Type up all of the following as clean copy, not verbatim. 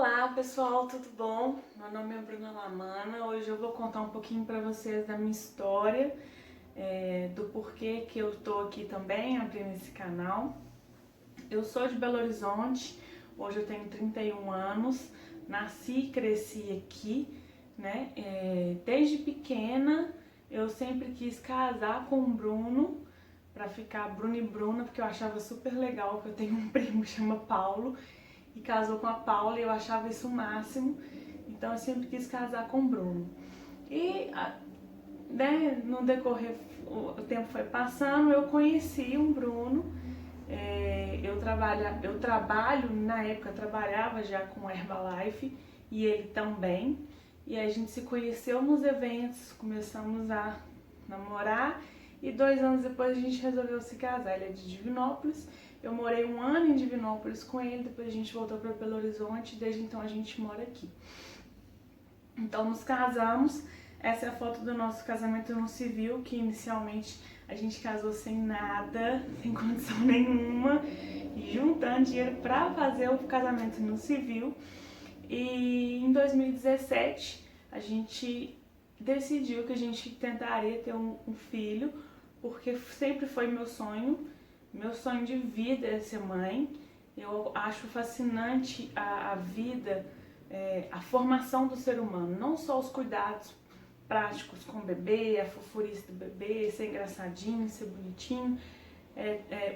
Olá pessoal, tudo bom? Meu nome é Bruna Lamana. Hoje eu vou contar um pouquinho para vocês da minha história, do porquê que eu tô aqui também abrindo esse canal. Eu sou de Belo Horizonte, hoje eu tenho 31 anos, nasci e cresci aqui, né? Desde pequena eu sempre quis casar com o Bruno, para ficar Bruno e Bruna, porque eu achava super legal, porque eu tenho um primo que chama Paulo e casou com a Paula e eu achava isso o máximo, então eu sempre quis casar com o Bruno. E né, no decorrer, o tempo foi passando, eu conheci um Bruno, eu trabalho, na época trabalhava já com Herbalife e ele também, e a gente se conheceu nos eventos, começamos a namorar e 2 anos depois a gente resolveu se casar. Ele é de Divinópolis, eu morei 1 ano em Divinópolis com ele, depois a gente voltou para Belo Horizonte, desde então a gente mora aqui. Então nos casamos, essa é a foto do nosso casamento no civil, que inicialmente a gente casou sem nada, sem condição nenhuma, juntando dinheiro para fazer o casamento no civil. E em 2017 a gente decidiu que a gente tentaria ter um filho, porque sempre foi meu sonho de vida é ser mãe. Eu acho fascinante a vida, a formação do ser humano, não só os cuidados práticos com o bebê, a fofurice do bebê, ser engraçadinho, ser bonitinho,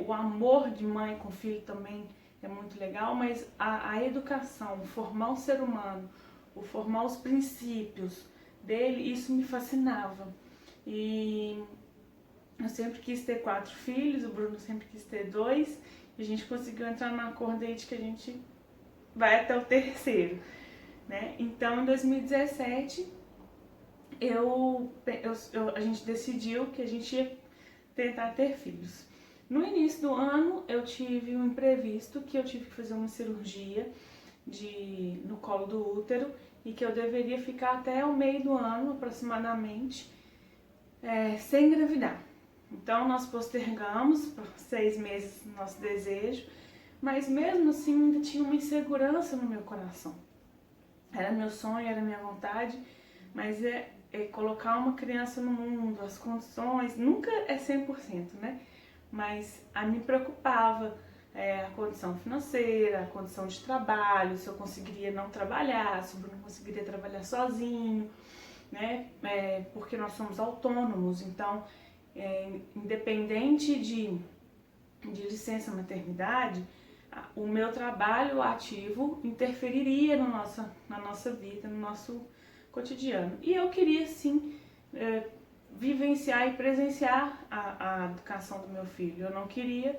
o amor de mãe com filho também é muito legal, mas a educação, formar um ser humano, formar os princípios dele, isso me fascinava. E eu sempre quis ter 4 filhos, o Bruno sempre quis ter 2, e a gente conseguiu entrar num acordo aí de que a gente vai até o terceiro, né? Então, em 2017, a gente decidiu que a gente ia tentar ter filhos. No início do ano, eu tive um imprevisto, que eu tive que fazer uma cirurgia no colo do útero, e que eu deveria ficar até o meio do ano, aproximadamente, sem engravidar. Então nós postergamos por 6 meses nosso desejo, mas mesmo assim ainda tinha uma insegurança no meu coração. Era meu sonho, era minha vontade, mas colocar uma criança no mundo, as condições, nunca é 100%, né? Mas me preocupava a condição financeira, a condição de trabalho, se eu conseguiria não trabalhar, se o Bruno conseguiria trabalhar sozinho, né? Porque nós somos autônomos, então independente de licença maternidade, o meu trabalho ativo interferiria na nossa vida, no nosso cotidiano. E eu queria sim vivenciar e presenciar a educação do meu filho. Eu não queria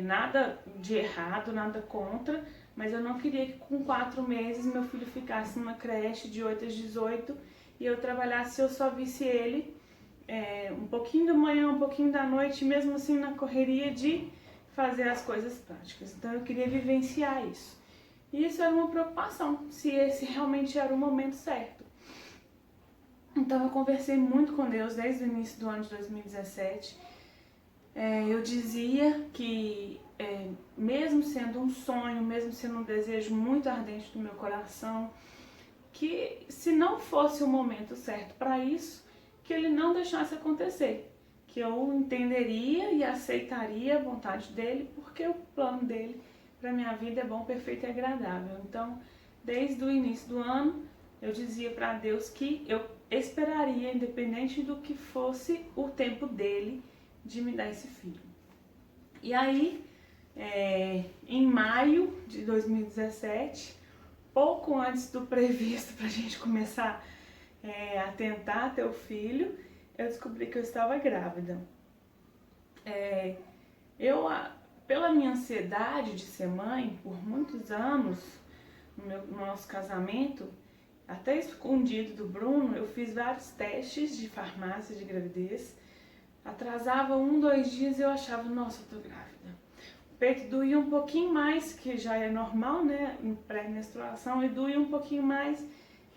nada de errado, nada contra, mas eu não queria que com 4 meses meu filho ficasse numa creche de 8 às 18 e eu trabalhasse, eu só visse ele um pouquinho da manhã, um pouquinho da noite, mesmo assim na correria de fazer as coisas práticas. Então eu queria vivenciar isso. E isso era uma preocupação, se esse realmente era o momento certo. Então eu conversei muito com Deus desde o início do ano de 2017. Eu dizia que mesmo sendo um sonho, mesmo sendo um desejo muito ardente do meu coração, que se não fosse o momento certo para isso, que ele não deixasse acontecer, que eu entenderia e aceitaria a vontade dele, porque o plano dele para minha vida é bom, perfeito e agradável. Então, desde o início do ano, eu dizia para Deus que eu esperaria, independente do que fosse o tempo dele, de me dar esse filho. E aí, em maio de 2017, pouco antes do previsto para a gente começar a tentar ter o filho, eu descobri que eu estava grávida. Pela minha ansiedade de ser mãe, por muitos anos, no nosso casamento, até escondido do Bruno, eu fiz vários testes de farmácia de gravidez. Atrasava 2 dias e eu achava, nossa, eu tô grávida. O peito doía um pouquinho mais, que já é normal, né, em pré-menstruação, e doía um pouquinho mais.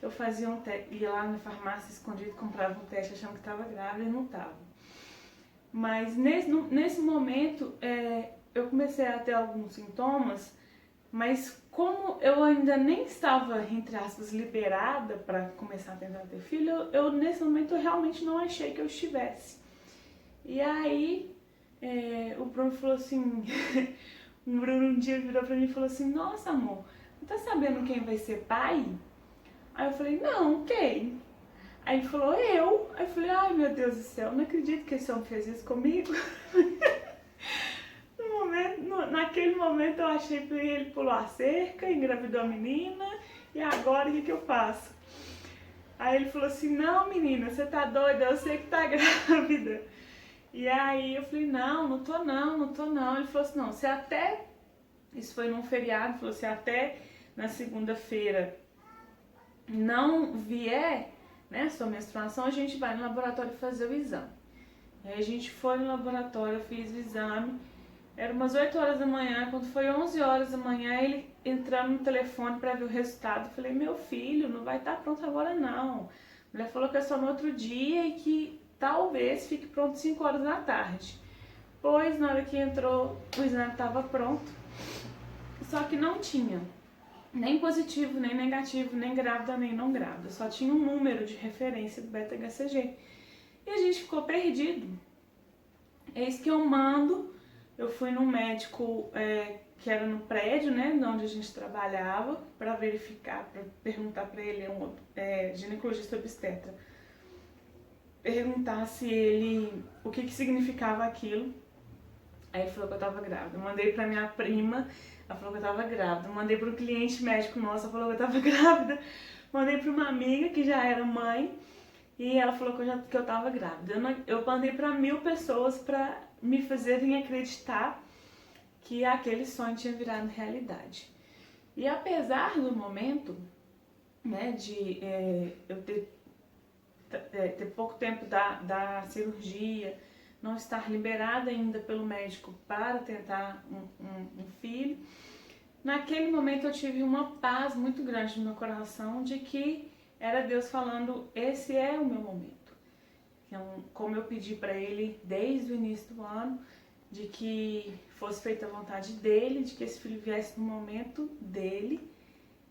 Eu fazia ia lá na farmácia escondido, comprava um teste achando que estava grávida e não estava. Mas nesse momento eu comecei a ter alguns sintomas Mas como eu ainda nem estava, entre aspas, liberada para começar a tentar ter filho, eu nesse momento eu realmente não achei que eu estivesse. E aí o Bruno falou assim, o Bruno um dia virou pra mim e falou assim, nossa amor, não tá sabendo quem vai ser pai? Aí eu falei, não, quem? Aí ele falou, eu. Aí eu falei, ai meu Deus do céu, não acredito que esse homem fez isso comigo. Naquele momento eu achei que ele pulou a cerca, engravidou a menina, e agora o que eu faço? Aí ele falou assim, não menina, você tá doida, eu sei que tá grávida. E aí eu falei, não tô não. Ele falou assim, não, se até, isso foi num feriado, falou assim, até na segunda-feira não vier, né, sua menstruação, a gente vai no laboratório fazer o exame. Aí a gente foi no laboratório, eu fiz o exame, era umas 8 horas da manhã, quando foi 11 horas da manhã, ele entrando no telefone para ver o resultado, eu falei, meu filho, não vai estar pronto agora não. A mulher falou que é só no outro dia e que talvez fique pronto 5 horas da tarde. Pois, na hora que entrou, o exame estava pronto, só que não tinha nem positivo, nem negativo, nem grávida, nem não grávida. Só tinha um número de referência do beta-HCG. E a gente ficou perdido. Eis que eu fui num médico que era no prédio, né, onde a gente trabalhava, para verificar, para perguntar para ele, ginecologista obstetra, perguntar se ele, o que significava aquilo. Aí ele falou que eu tava grávida. Eu mandei pra minha prima, ela falou que eu tava grávida. Eu mandei pro cliente médico nosso, ela falou que eu tava grávida. Mandei pra uma amiga que já era mãe e ela falou que eu tava grávida. Eu mandei pra 1000 pessoas pra me fazerem acreditar que aquele sonho tinha virado realidade. E apesar do momento, né, de eu ter pouco tempo da cirurgia, não estar liberada ainda pelo médico para tentar um filho, naquele momento eu tive uma paz muito grande no meu coração de que era Deus falando, esse é o meu momento. Então, como eu pedi para ele desde o início do ano, de que fosse feita a vontade dele, de que esse filho viesse no momento dele,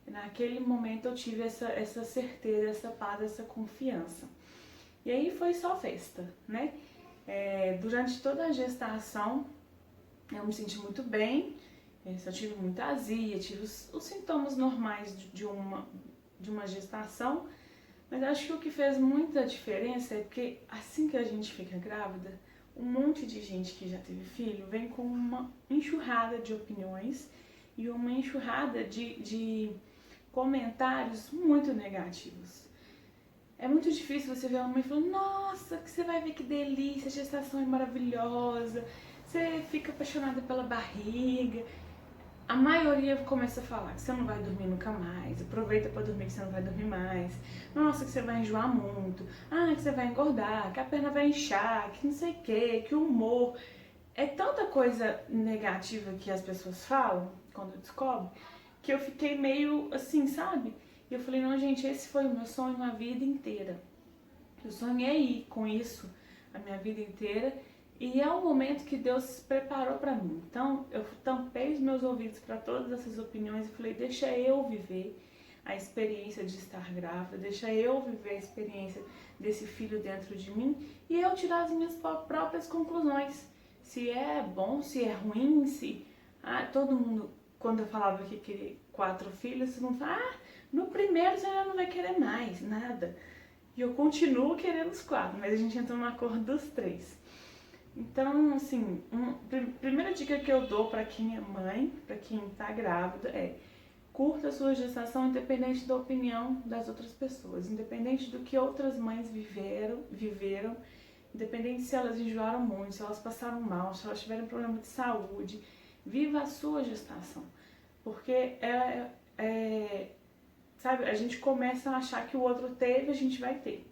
naquele momento eu tive essa certeza, essa paz, essa confiança. E aí foi só festa, né? Durante toda a gestação eu me senti muito bem, só tive muita azia, tive os sintomas normais de uma gestação, mas acho que o que fez muita diferença é porque assim que a gente fica grávida, um monte de gente que já teve filho vem com uma enxurrada de opiniões e uma enxurrada de comentários muito negativos. É muito difícil você ver uma mãe falando, nossa, que você vai ver que delícia, a gestação é maravilhosa, você fica apaixonada pela barriga. A maioria começa a falar que você não vai dormir nunca mais, aproveita para dormir que você não vai dormir mais, nossa, que você vai enjoar muito, que você vai engordar, que a perna vai inchar, que não sei o que o humor. É tanta coisa negativa que as pessoas falam quando descobrem, que eu fiquei meio assim, sabe? E eu falei, não, gente, esse foi o meu sonho a vida inteira. Eu sonhei com isso a minha vida inteira e é um momento que Deus preparou para mim. Então, eu tampei os meus ouvidos para todas essas opiniões e falei, deixa eu viver a experiência de estar grávida, deixa eu viver a experiência desse filho dentro de mim e eu tirar as minhas próprias conclusões. Se é bom, se é ruim, se... todo mundo, quando eu falava que queria 4 filhos, todo mundo fala, no primeiro você já não vai querer mais, nada. E eu continuo querendo os 4, mas a gente entrou no acordo dos 3. Então, assim, primeira dica que eu dou pra quem é mãe, pra quem tá grávida, é curta a sua gestação independente da opinião das outras pessoas, independente do que outras mães viveram, independente se elas enjoaram muito, se elas passaram mal, se elas tiveram problema de saúde, viva a sua gestação. Porque sabe, a gente começa a achar que o outro teve, a gente vai ter.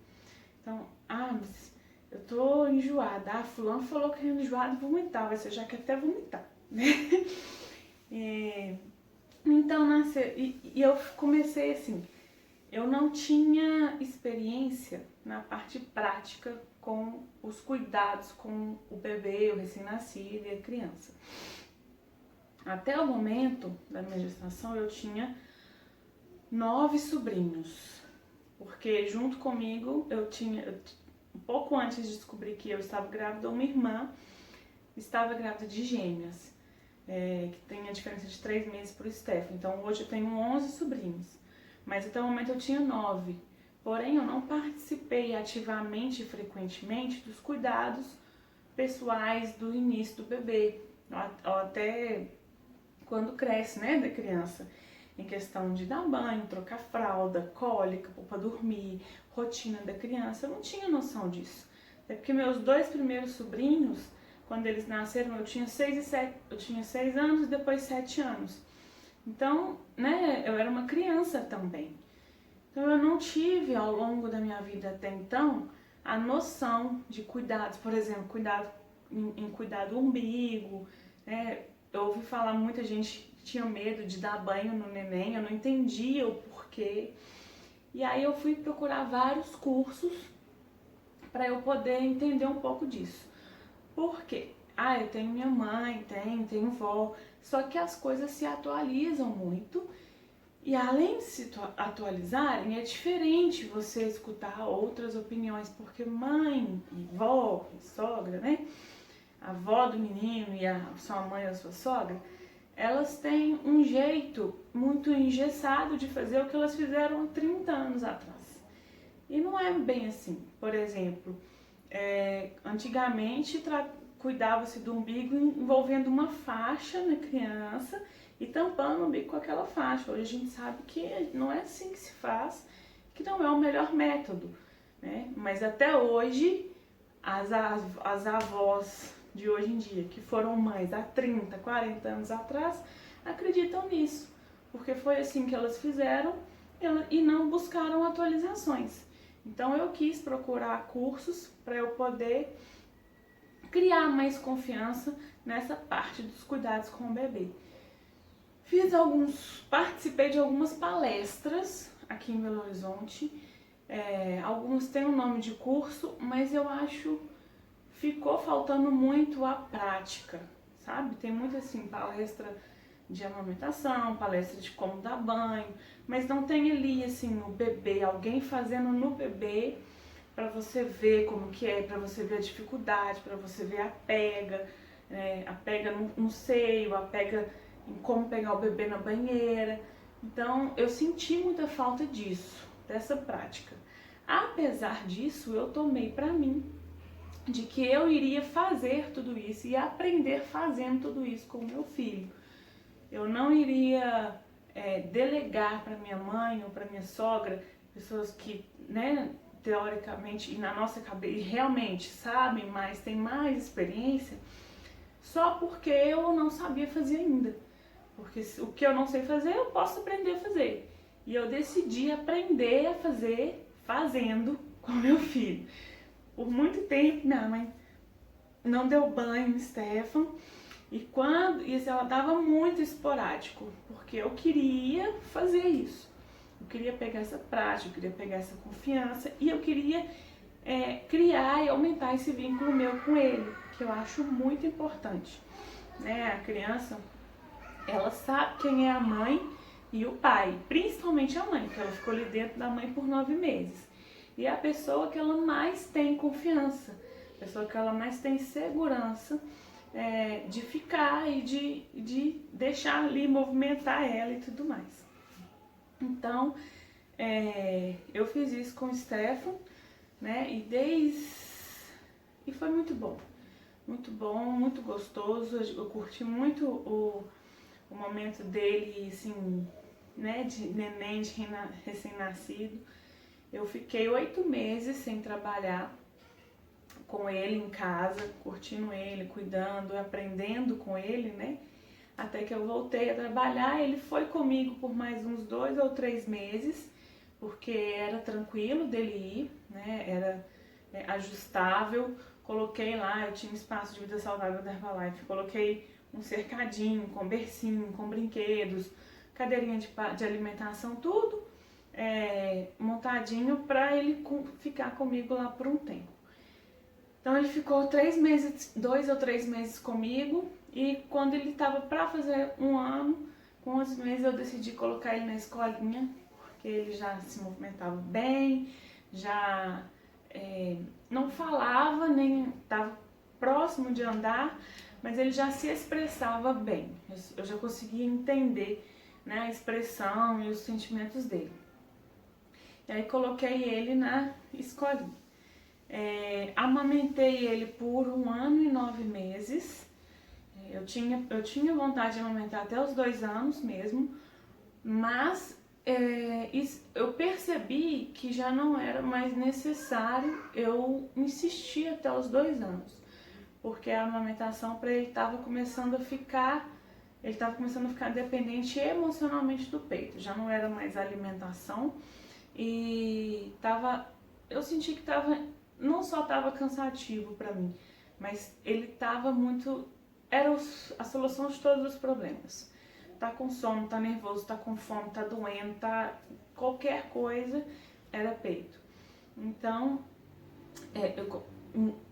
Então, mas eu tô enjoada. Fulano falou que é enjoado e vomitar, vai ser já que até vomitar, né? Então, nasceu, e eu comecei assim, eu não tinha experiência na parte prática com os cuidados com o bebê, o recém-nascido e a criança. Até o momento da minha gestação eu tinha 9 sobrinhos, porque junto comigo um pouco antes de descobrir que eu estava grávida, uma irmã estava grávida de gêmeas, que tem a diferença de 3 meses para o Stefan. Então hoje eu tenho 11 sobrinhos, mas até o momento eu tinha 9. Porém, eu não participei ativamente e frequentemente dos cuidados pessoais do início do bebê, ou até quando cresce, né, da criança. Em questão de dar banho, trocar fralda, cólica, para dormir, rotina da criança, eu não tinha noção disso. Até porque meus 2 primeiros sobrinhos, quando eles nasceram, eu tinha 6 anos e depois 7 anos. Então, né, eu era uma criança também. Então eu não tive ao longo da minha vida até então a noção de cuidados, por exemplo, cuidado em cuidar do umbigo, né? Eu ouvi falar, muita gente tinha medo de dar banho no neném, eu não entendia o porquê. E aí eu fui procurar vários cursos para eu poder entender um pouco disso. Por quê? Eu tenho minha mãe, tenho vó, só que as coisas se atualizam muito. E além de se atualizarem, é diferente você escutar outras opiniões, porque mãe, e vó, e sogra, né? A avó do menino e a sua mãe ou a sua sogra, elas têm um jeito muito engessado de fazer o que elas fizeram há 30 anos atrás. E não é bem assim. Por exemplo, antigamente cuidava-se do umbigo envolvendo uma faixa na criança e tampando o umbigo com aquela faixa. Hoje a gente sabe que não é assim que se faz, que não é o melhor método, né? Mas até hoje, as avós de hoje em dia, que foram mães há 30, 40 anos atrás, acreditam nisso, porque foi assim que elas fizeram e não buscaram atualizações. Então eu quis procurar cursos para eu poder criar mais confiança nessa parte dos cuidados com o bebê. Participei de algumas palestras aqui em Belo Horizonte. Alguns têm o nome de curso, mas eu acho ficou faltando muito a prática, sabe? Tem muito assim, palestra de amamentação, palestra de como dar banho, mas não tem ali assim no bebê, alguém fazendo no bebê para você ver como que é, para você ver a dificuldade, para você ver a pega no seio, a pega em como pegar o bebê na banheira. Então eu senti muita falta disso, dessa prática. Apesar disso, eu tomei para mim de que eu iria fazer tudo isso e aprender fazendo tudo isso com o meu filho. Eu não iria delegar para minha mãe ou para minha sogra, pessoas que, né, teoricamente e na nossa cabeça e realmente sabem mais, têm mais experiência, só porque eu não sabia fazer ainda. Porque o que eu não sei fazer, eu posso aprender a fazer. E eu decidi aprender a fazer fazendo com meu filho. Por muito tempo, minha mãe não deu banho no Stefan. E isso ela dava muito esporádico, porque eu queria fazer isso. Eu queria pegar essa prática, eu queria pegar essa confiança e eu queria criar e aumentar esse vínculo meu com ele, que eu acho muito importante. Né? A criança, ela sabe quem é a mãe e o pai, principalmente a mãe, porque ela ficou ali dentro da mãe por 9 meses. E é a pessoa que ela mais tem confiança, a pessoa que ela mais tem segurança de ficar e de deixar ali movimentar ela e tudo mais. Então, eu fiz isso com o Stefan, né? E foi muito bom, muito gostoso. Eu curti muito o momento dele, assim, né? De neném, de recém-nascido. Eu fiquei 8 meses sem trabalhar com ele em casa, curtindo ele, cuidando, aprendendo com ele, né? Até que eu voltei a trabalhar, ele foi comigo por mais uns 2 ou 3 meses, porque era tranquilo dele ir, né? Era ajustável. Coloquei lá, eu tinha um espaço de vida saudável da Herbalife, coloquei um cercadinho com bercinho, com brinquedos, cadeirinha de alimentação, tudo montadinho para ele ficar comigo lá por um tempo. Então ele ficou 3 meses, 2 ou 3 meses comigo E quando ele estava para fazer 1 ano, com 11 meses, eu decidi colocar ele na escolinha, porque ele já se movimentava bem, já não falava, nem estava próximo de andar, mas ele já se expressava bem. Eu já conseguia entender, né, a expressão e os sentimentos dele. E aí coloquei ele na escolinha. Amamentei ele por 1 ano e 9 meses. Eu tinha vontade de amamentar até os 2 anos mesmo, mas eu percebi que já não era mais necessário eu insistir até os 2 anos, porque a amamentação para ele estava começando a ficar dependente emocionalmente do peito, já não era mais alimentação e eu senti que não só estava cansativo para mim, mas ele estava muito, era a solução de todos os problemas. Tá com sono, tá nervoso, tá com fome, tá doendo, tá qualquer coisa, era peito. Então,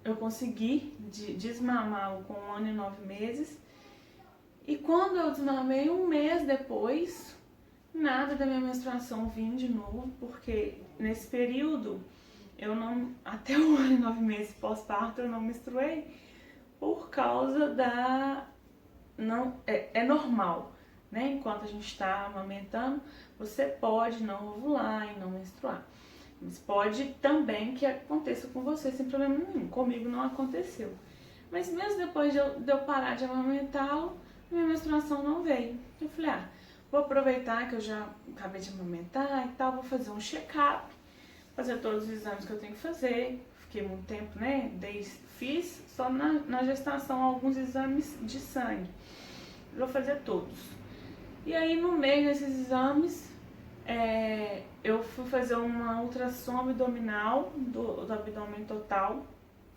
eu consegui desmamá-lo com 1 ano e 9 meses. E quando eu desmamei, 1 mês depois, nada da minha menstruação vinha de novo, porque nesse período, até 1 ano e 9 meses pós-parto, eu não menstruei, por causa é normal, né? Enquanto a gente está amamentando, você pode não ovular e não menstruar. Mas pode também que aconteça com você sem problema nenhum. Comigo não aconteceu. Mas mesmo depois de eu parar de amamentá-lo, minha menstruação não veio. Eu falei, vou aproveitar que eu já acabei de amamentar e tal, vou fazer um check-up, fazer todos os exames que eu tenho que fazer. Fiquei muito tempo, né? Fiz só na gestação alguns exames de sangue. Vou fazer todos. E aí, no meio desses exames, eu fui fazer uma ultrassom abdominal do abdômen total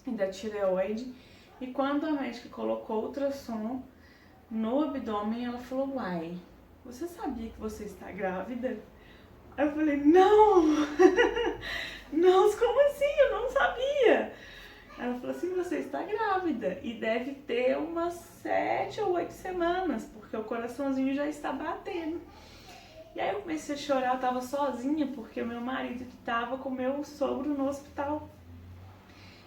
e da tireoide. E quando a médica colocou o ultrassom no abdômen, ela falou, uai, você sabia que você está grávida? Aí eu falei, não! Não, como assim? Eu não sabia! Ela falou assim, você está grávida e deve ter umas 7 ou 8 semanas, porque o coraçãozinho já está batendo. E aí eu comecei a chorar, eu tava sozinha, porque o meu marido estava com o meu sogro no hospital.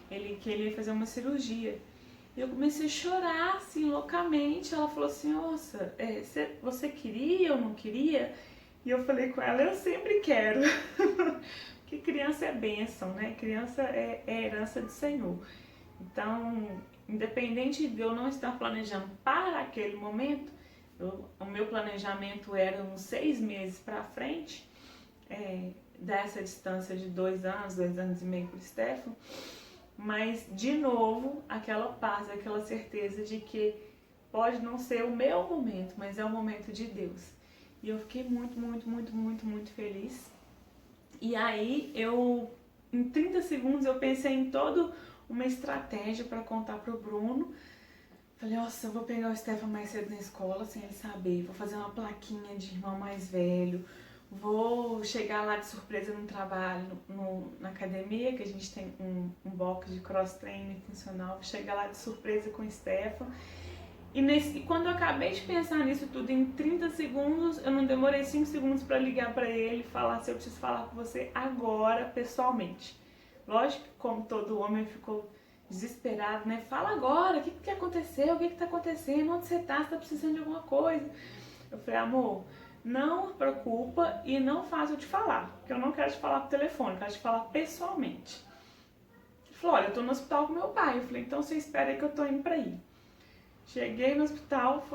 Que ele ia fazer uma cirurgia. E eu comecei a chorar, assim, loucamente. Ela falou assim, nossa, você queria ou não queria? E eu falei com ela, eu sempre quero. Porque criança é bênção, né? Criança é herança do Senhor. Então, independente de eu não estar planejando para aquele momento, o meu planejamento era uns 6 meses para frente, dessa distância de 2 anos, 2 anos e meio para o Stefano. Mas, de novo, aquela paz, aquela certeza de que pode não ser o meu momento, mas é o momento de Deus. E eu fiquei muito, muito, muito, muito, muito feliz. E aí, em 30 segundos, eu pensei em toda uma estratégia para contar pro Bruno. Falei, nossa, eu vou pegar o Stefano mais cedo na escola, sem ele saber. Vou fazer uma plaquinha de irmão mais velho. Vou chegar lá de surpresa no trabalho, na academia, que a gente tem um box de cross-training funcional. Vou chegar lá de surpresa com o Stefano. E quando eu acabei de pensar nisso tudo em 30 segundos, eu não demorei 5 segundos para ligar para ele e falar se eu preciso falar com você agora, pessoalmente. Lógico que, como todo homem, ficou desesperado, né? Fala agora, o que aconteceu? O que tá acontecendo? Onde você tá? Você tá precisando de alguma coisa? Eu falei, amor, não preocupa e não faz eu te falar, porque eu não quero te falar por telefone, eu quero te falar pessoalmente. Ele falou, olha, eu tô no hospital com meu pai. Eu falei, então você espera aí que eu tô indo pra aí. Cheguei no hospital,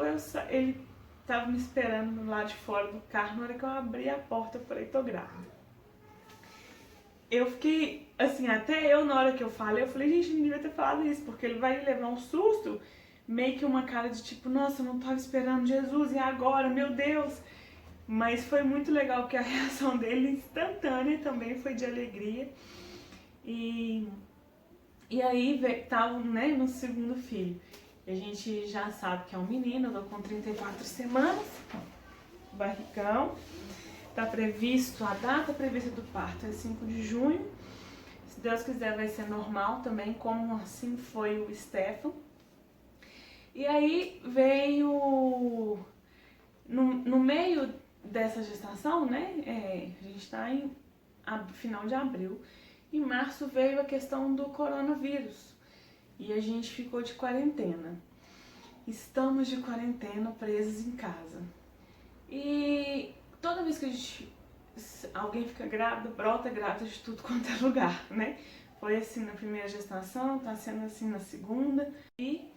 ele tava me esperando lá de fora do carro. Na hora que eu abri a porta, eu falei, tô grávida. Eu fiquei, assim, até eu, na hora que eu falei, eu falei, gente, não devia ter falado isso, porque ele vai levar um susto, meio que uma cara de tipo, nossa, eu não tava esperando Jesus, e agora, meu Deus. Mas foi muito legal, porque a reação dele instantânea também foi de alegria. E aí, tava, né, no segundo filho. A gente já sabe que é um menino, eu tô com 34 semanas, barrigão. Tá previsto, a data prevista do parto é 5 de junho. Se Deus quiser vai ser normal também, como assim foi o Stefano. E aí veio, no meio dessa gestação, né, a gente está em final de abril, em março veio a questão do coronavírus e a gente ficou de quarentena. Estamos de quarentena, presos em casa. E toda vez que alguém fica grávida, brota grávida de tudo quanto é lugar, né? Foi assim na primeira gestação, tá sendo assim na segunda. E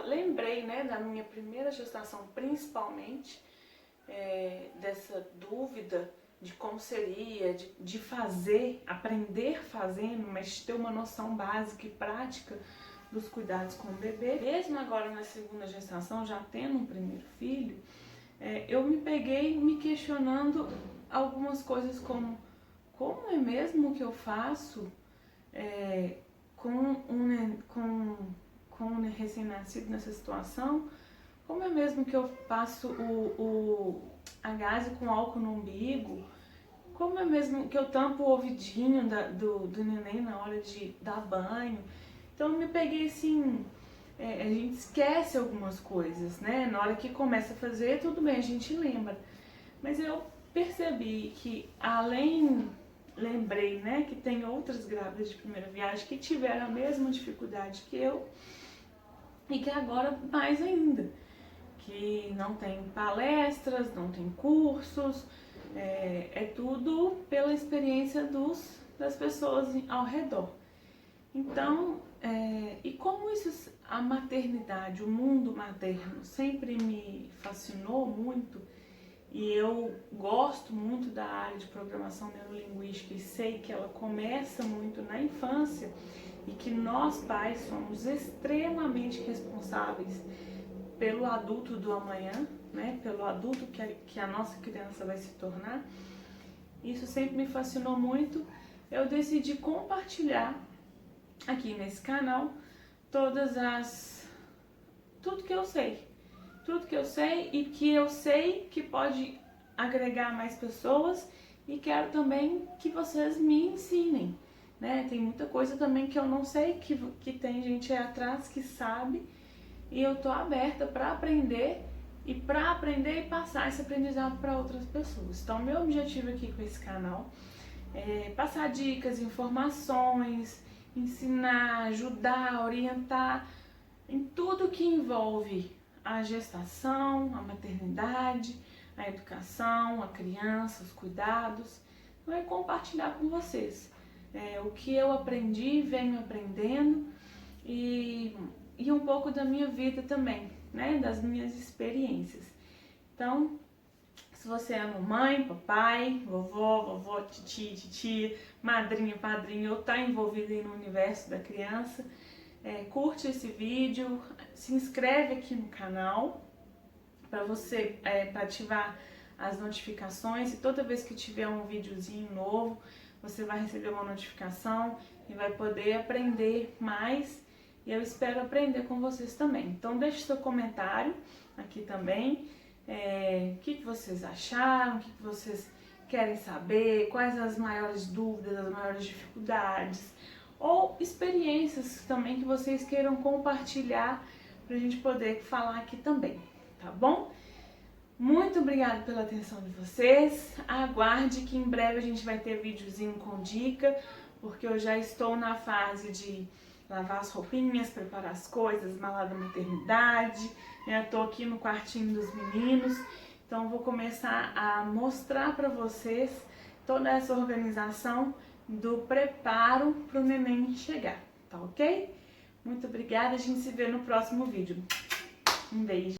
lembrei, né, da minha primeira gestação, principalmente, dessa dúvida de como seria, de fazer, aprender fazendo, mas ter uma noção básica e prática dos cuidados com o bebê. Mesmo agora na segunda gestação, já tendo um primeiro filho, eu me peguei me questionando algumas coisas como é mesmo que eu faço com um recém-nascido nessa situação? Como é mesmo que eu passo a gaze com álcool no umbigo? Como é mesmo que eu tampo o ouvidinho do neném na hora de dar banho? Então eu me peguei assim, a gente esquece algumas coisas, né? Na hora que começa a fazer, tudo bem, a gente lembra. Mas eu percebi que lembrei, né, que tem outras grávidas de primeira viagem que tiveram a mesma dificuldade que eu e que agora mais ainda, que não tem palestras, não tem cursos, é tudo pela experiência das pessoas ao redor. Então, e como a maternidade, o mundo materno sempre me fascinou muito, e eu gosto muito da área de programação neurolinguística e sei que ela começa muito na infância e que nós pais somos extremamente responsáveis pelo adulto do amanhã, né? Pelo adulto que a nossa criança vai se tornar. Isso sempre me fascinou muito. Eu decidi compartilhar aqui nesse canal tudo que eu sei. Tudo que eu sei e que eu sei que pode agregar mais pessoas e quero também que vocês me ensinem, né? Tem muita coisa também que eu não sei, que tem gente aí atrás que sabe e eu tô aberta para aprender e passar esse aprendizado para outras pessoas. Então, meu objetivo aqui com esse canal é passar dicas, informações, ensinar, ajudar, orientar em tudo que envolve a gestação, a maternidade, a educação, a criança, os cuidados. Então é compartilhar com vocês o que eu aprendi, venho aprendendo e um pouco da minha vida também, né, das minhas experiências. Então, se você é mamãe, papai, vovó, titia, madrinha, padrinho, ou está envolvido aí no universo da criança, curte esse vídeo, se inscreve aqui no canal para para ativar as notificações e toda vez que tiver um videozinho novo, você vai receber uma notificação e vai poder aprender mais e eu espero aprender com vocês também. Então deixe seu comentário aqui também, o que vocês acharam, o que vocês querem saber, quais as maiores dúvidas, as maiores dificuldades, ou experiências também que vocês queiram compartilhar para a gente poder falar aqui também, tá bom? Muito obrigada pela atenção de vocês, aguarde que em breve a gente vai ter videozinho com dica, porque eu já estou na fase de lavar as roupinhas, preparar as coisas, malar da maternidade, eu tô aqui no quartinho dos meninos, então vou começar a mostrar para vocês toda essa organização do preparo para o neném chegar, tá ok? Muito obrigada, a gente se vê no próximo vídeo. Um beijo!